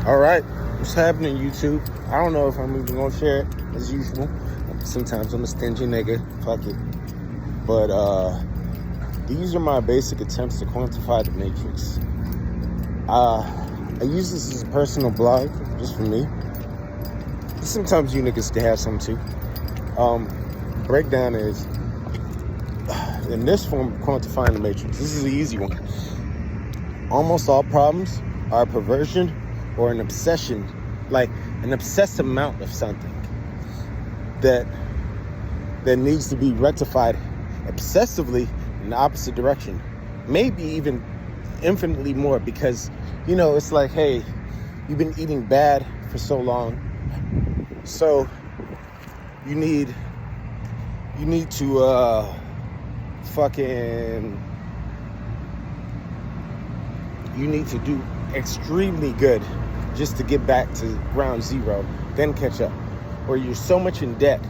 All right, what's happening, YouTube? I don't know if I'm even gonna share it as usual. Sometimes I'm a stingy nigga. Fuck it. But these are my basic attempts to quantify the matrix. I use this as a personal blog, just for me. Sometimes you niggas can have some too. Breakdown is in this form of quantifying the matrix. This is the easy one. Almost all problems are a perversion or an obsession, like an obsessed amount of something that needs to be rectified obsessively in the opposite direction. Maybe even infinitely more, because, you know, it's like, hey, you've been eating bad for so long, so you need to you need to do extremely good just to get back to ground zero, then catch up. Or you're so much in debt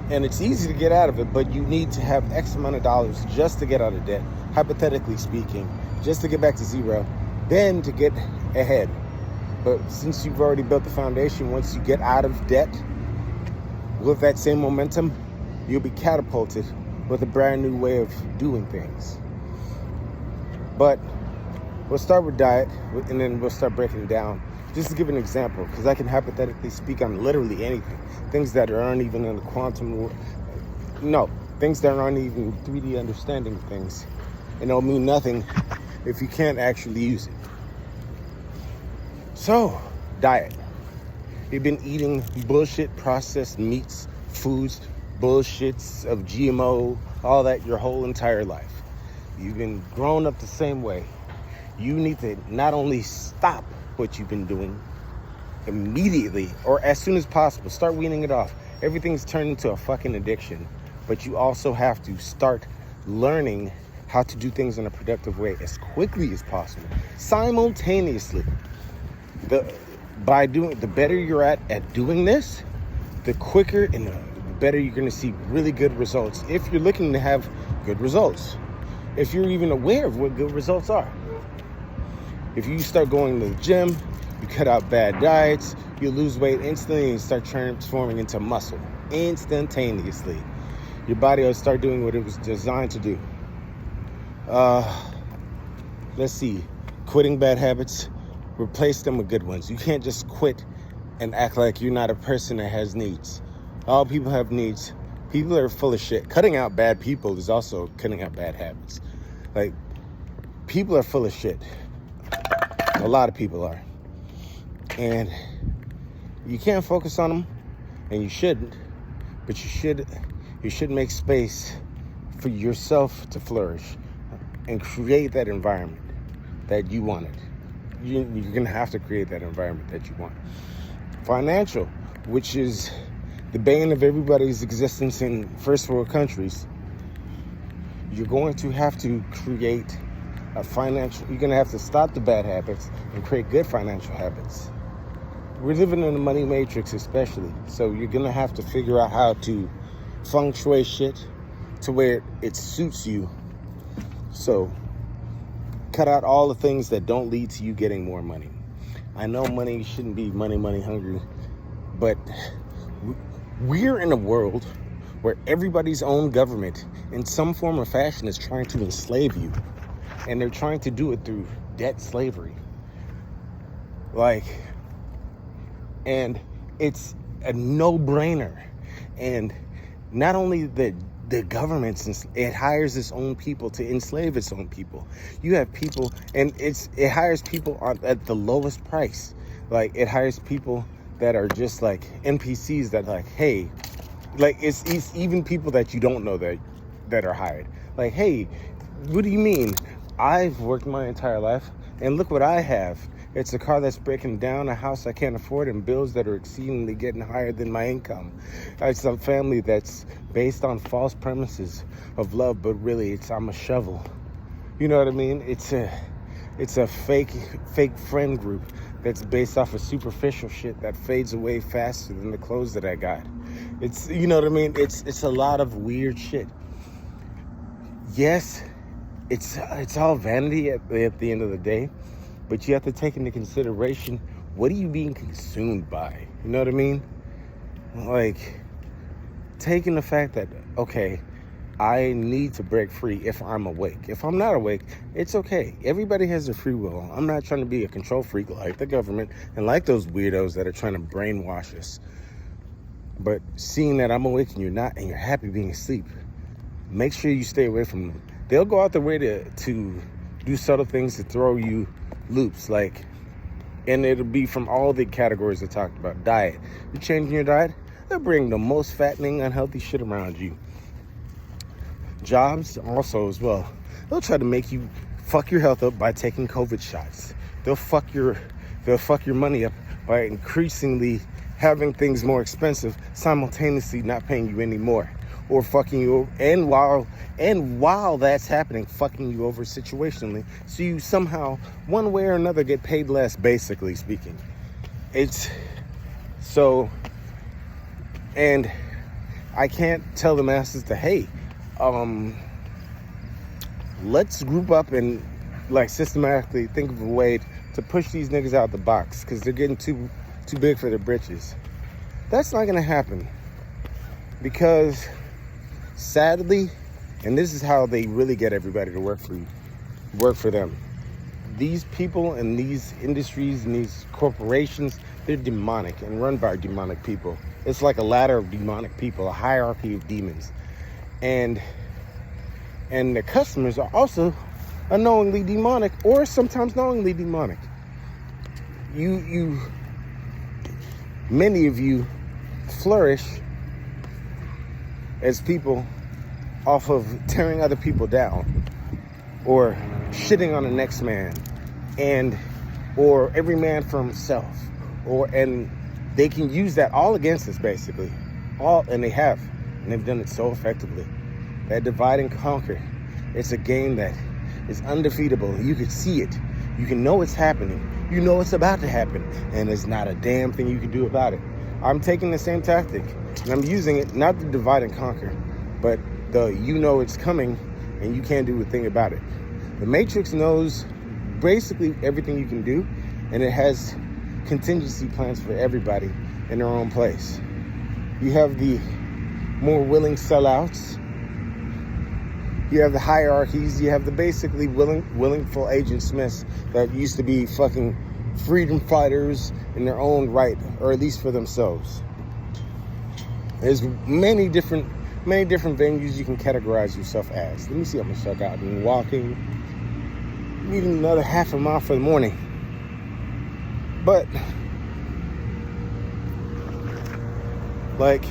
and it's easy to get out of it, but you need to have X amount of dollars just to get out of debt, hypothetically speaking, just to get back to zero, then to get ahead. But since you've already built the foundation, once you get out of debt with that same momentum, you'll be catapulted with a brand new way of doing things. But we'll start with diet, and then we'll start breaking it down. Just to give an example, because I can hypothetically speak on literally anything. Things that aren't even in the quantum, things that aren't even 3D understanding of things. And it'll mean nothing if you can't actually use it. So, diet. You've been eating bullshit processed meats, foods, bullshits of GMO, all that your whole entire life. You've been growing up the same way. You need to not only stop what you've been doing immediately or as soon as possible, start weaning it off. Everything's turned into a fucking addiction, but you also have to start learning how to do things in a productive way as quickly as possible, simultaneously. The better you're at doing this, the quicker and the better you're going to see really good results, if you're looking to have good results, if you're even aware of what good results are. If you start going to the gym, you cut out bad diets, you lose weight instantly and start transforming into muscle instantaneously. Your body will start doing what it was designed to do. Let's see. Quitting bad habits, replace them with good ones. You can't just quit and act like you're not a person that has needs. All people have needs. People are full of shit. Cutting out bad people is also cutting out bad habits. Like, people are full of shit. A lot of people are. And you can't focus on them, and you shouldn't, but you should make space for yourself to flourish and create that environment that you wanted. You're going to have to create that environment that you want. Financial, which is the bane of everybody's existence in first world countries. You're going to have to create you're going to have to stop the bad habits and create good financial habits. We're living in a money matrix especially, so you're going to have to figure out how to feng shui shit to where it suits you. So cut out all the things that don't lead to you getting more money. I know money shouldn't be money hungry, but we're in a world where everybody's own government in some form or fashion is trying to enslave you. And they're trying to do it through debt slavery. And it's a no-brainer. And not only the government, it hires its own people to enslave its own people. You have people, and it hires people at the lowest price. Like, it hires people that are just like NPCs that like, hey, like it's even people that you don't know that are hired. Like, hey, what do you mean? I've worked my entire life, and look what I have. It's a car that's breaking down, a house I can't afford, and bills that are exceedingly getting higher than my income. It's a family that's based on false premises of love, but really I'm a shovel. You know what I mean? It's a fake friend group that's based off of superficial shit that fades away faster than the clothes that I got. It's, you know what I mean? It's a lot of weird shit. Yes, it's all vanity at the end of the day, but you have to take into consideration, what are you being consumed by? You know what I mean? Like, taking the fact that, okay, I need to break free if I'm awake. If I'm not awake, it's okay. Everybody has their free will. I'm not trying to be a control freak like the government and like those weirdos that are trying to brainwash us. But seeing that I'm awake and you're not, and you're happy being asleep, make sure you stay away from them. They'll go out their way to do subtle things to throw you loops, like, and it'll be from all the categories I talked about. Diet. You're changing your diet, they'll bring the most fattening, unhealthy shit around you. Jobs also as well. They'll try to make you fuck your health up by taking COVID shots. They'll fuck your money up by increasingly having things more expensive, simultaneously not paying you any more, or fucking you, and while that's happening, fucking you over situationally, so you somehow, one way or another, get paid less, basically speaking. It's so, and I can't tell the masses to, hey, let's group up and like systematically think of a way to push these niggas out the box because they're getting too big for their britches. That's not gonna happen, because sadly, and this is how they really get everybody to work for them. These people and these industries and these corporations, they're demonic and run by demonic people. It's like a ladder of demonic people, a hierarchy of demons. And the customers are also unknowingly demonic, or sometimes knowingly demonic. Many of you flourish as people off of tearing other people down, or shitting on the next man, or every man for himself, and they can use that all against us, basically, and they have. And they've done it so effectively. That divide and conquer, it's a game that is undefeatable. You can see it. You can know it's happening. You know it's about to happen. And there's not a damn thing you can do about it. I'm taking the same tactic. And I'm using it, not to divide and conquer, but it's coming and you can't do a thing about it. The Matrix knows basically everything you can do, and it has contingency plans for everybody in their own place. You have the more willing sellouts. You have the hierarchies. You have the basically willingful Agent Smiths that used to be fucking freedom fighters in their own right, or at least for themselves. There's many different venues you can categorize yourself as. Let me see how much I got. I've been walking, even another half a mile for the morning. But like,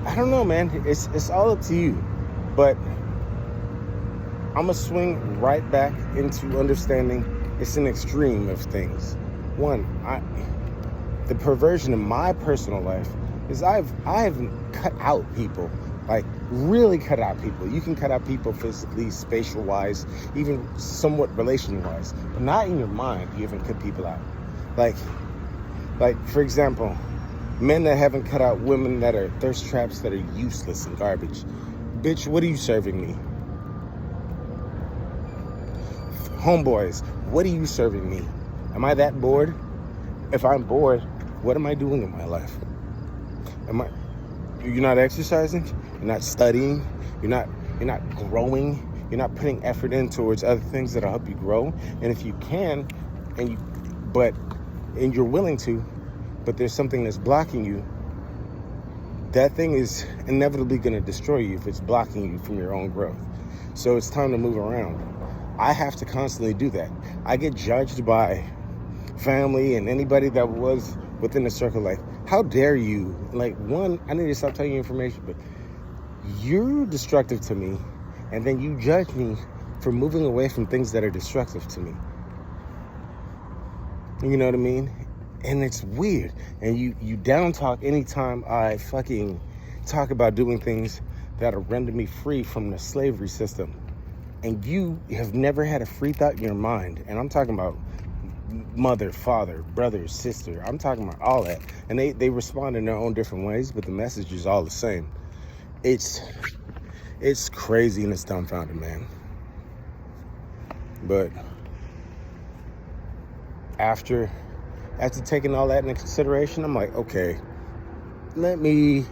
I don't know, man. It's all up to you. But I'm going to swing right back into understanding it's an extreme of things. One, the perversion in my personal life is I've cut out people, like really cut out people. You can cut out people physically, spatial wise, even somewhat relation wise, but not in your mind. You haven't cut people out. Like for example, men that haven't cut out women that are thirst traps, that are useless and garbage. Bitch, what are you serving me? Homeboys, what are you serving me? Am I that bored? If I'm bored, what am I doing in my life? You're not exercising, you're not studying, you're not growing, you're not putting effort in towards other things that'll help you grow. And if you can, and you're willing to, but there's something that's blocking you, that thing is inevitably going to destroy you if it's blocking you from your own growth. So it's time to move around. I have to constantly do that. I get judged by family and anybody that was within the circle, like, how dare you? Like, one, I need to stop telling you information, but you're destructive to me, and then you judge me for moving away from things that are destructive to me. You know what I mean? And it's weird. And you down talk anytime I fucking talk about doing things that'll render me free from the slavery system. And you have never had a free thought in your mind. And I'm talking about mother, father, brother, sister. I'm talking about all that. And they respond in their own different ways, but the message is all the same. It's crazy and it's dumbfounding, man. But after taking all that into consideration, I'm like, okay, let me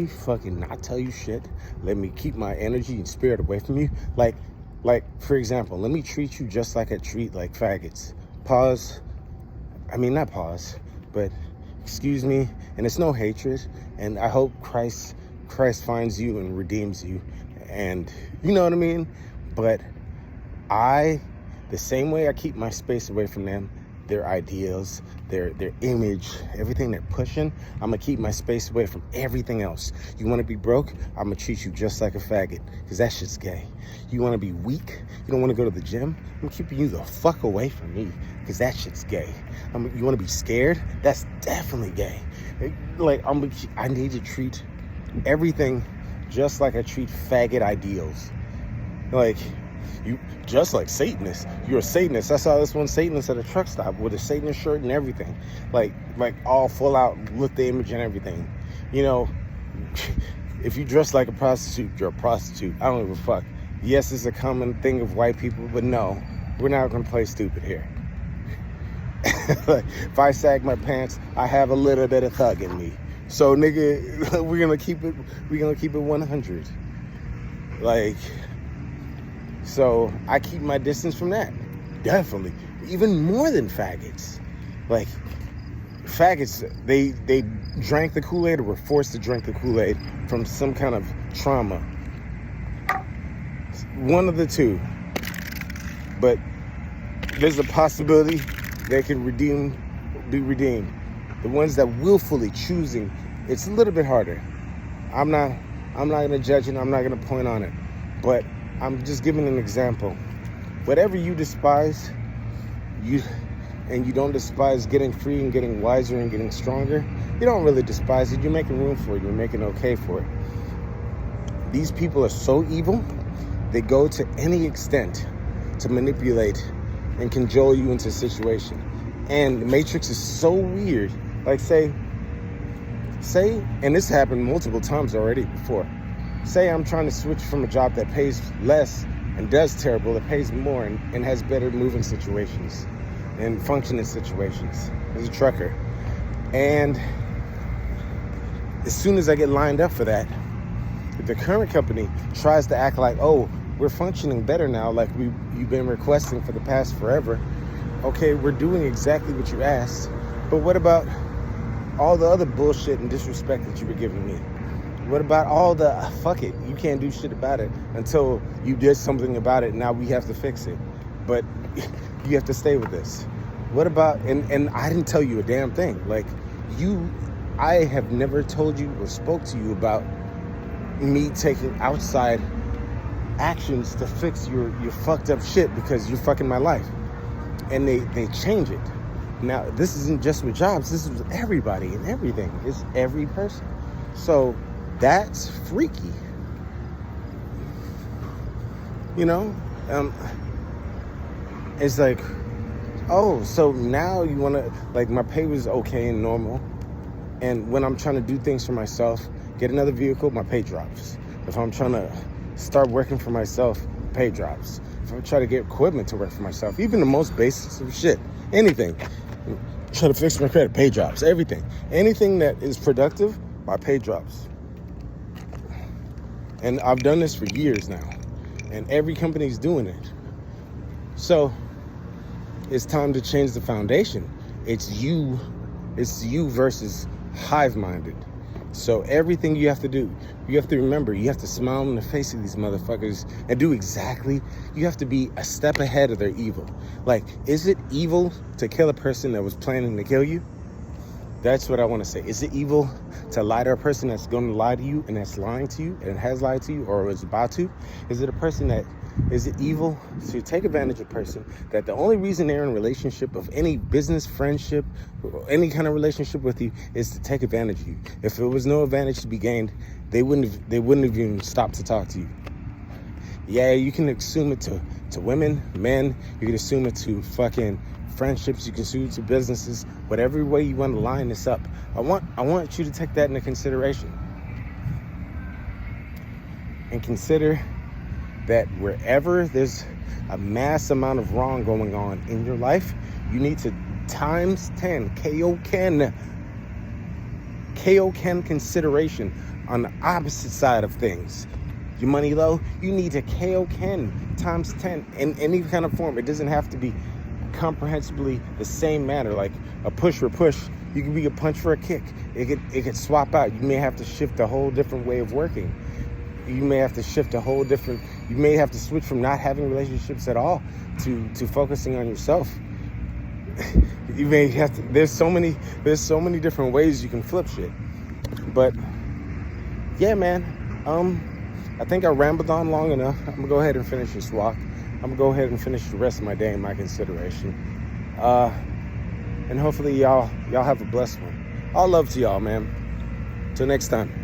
fucking not tell you shit. Let me keep my energy and spirit away from you. Like, for example, let me treat you just like I treat like faggots. Not pause, but excuse me. And it's no hatred. And I hope Christ finds you and redeems you. And you know what I mean? But the same way I keep my space away from them, their ideals, their image, everything they're pushing, I'm gonna keep my space away from everything else. You wanna be broke? I'm gonna treat you just like a faggot, because that shit's gay. You wanna be weak? You don't wanna go to the gym? I'm keeping you the fuck away from me, because that shit's gay. You wanna be scared? That's definitely gay. Like, I need to treat everything just like I treat faggot ideals. Like, you just like Satanists. You're a Satanist. I saw this one Satanist at a truck stop with a Satanist shirt and everything. Like all full out with the image and everything. You know, if you dress like a prostitute, you're a prostitute. I don't give a fuck. Yes, it's a common thing of white people, but no, we're not gonna play stupid here. Like, if I sag my pants, I have a little bit of thug in me. So nigga, we're gonna keep it 100. Like, so I keep my distance from that. Definitely. Even more than faggots. Like, faggots, they drank the Kool-Aid or were forced to drink the Kool-Aid from some kind of trauma. One of the two. But there's a possibility they can be redeemed. The ones that willfully choosing, it's a little bit harder. I'm not gonna judge it, I'm not gonna point on it. But I'm just giving an example. Whatever you despise, you don't despise getting free and getting wiser and getting stronger, you don't really despise it. You're making room for it. You're making okay for it. These people are so evil, they go to any extent to manipulate and cajole you into a situation. And the Matrix is so weird. Like, say, and this happened multiple times already before. Say I'm trying to switch from a job that pays less and does terrible, that pays more and has better moving situations and functioning situations as a trucker. And as soon as I get lined up for that, if the current company tries to act like, oh, we're functioning better now, like you've been requesting for the past forever, okay, we're doing exactly what you asked, but what about all the other bullshit and disrespect that you were giving me? What about all the, fuck it, you can't do shit about it until you did something about it, now we have to fix it. But you have to stay with this. What about, and I didn't tell you a damn thing. Like, I have never told you or spoke to you about me taking outside actions to fix your fucked up shit because you're fucking my life. And they change it. Now, this isn't just with jobs, this is with everybody and everything. It's every person. So, that's freaky. You know? It's like, oh, so now you want to, like, my pay was okay and normal. And when I'm trying to do things for myself, get another vehicle, my pay drops. If I'm trying to start working for myself, pay drops. If I try to get equipment to work for myself, even the most basics of shit, anything. Try to fix my credit, pay drops, everything. Anything that is productive, my pay drops. And I've done this for years now. And every company's doing it. So it's time to change the foundation. It's you versus hive-minded. So everything you have to do, you have to remember, you have to smile in the face of these motherfuckers and do exactly, you have to be a step ahead of their evil. Like, is it evil to kill a person that was planning to kill you? That's what I want to say. Is it evil to lie to a person that's going to lie to you and that's lying to you and has lied to you or is about to? Is it evil to take advantage of a person that the only reason they're in a relationship of any business, friendship, or any kind of relationship with you is to take advantage of you? If there was no advantage to be gained, they wouldn't have even stopped to talk to you. Yeah, you can assume it to women, men, you can assume it to fucking friendships, you can assume it to businesses, whatever way you want to line this up. I want you to take that into consideration. And consider that wherever there's a mass amount of wrong going on in your life, you need to times 10 Kaoken consideration on the opposite side of things. Your money low, you need to Kaoken times 10 in any kind of form. It doesn't have to be comprehensively the same manner, like a push for push. You can be a punch for a kick. It could swap out. You may have to shift a whole different way of working. You may have to you may have to switch from not having relationships at all to focusing on yourself. You may have to, there's so many different ways you can flip shit. But yeah, man, I think I rambled on long enough. I'm gonna go ahead and finish this walk. I'm gonna go ahead and finish the rest of my day in my consideration. And hopefully y'all have a blessed one. All love to y'all, man. Till next time.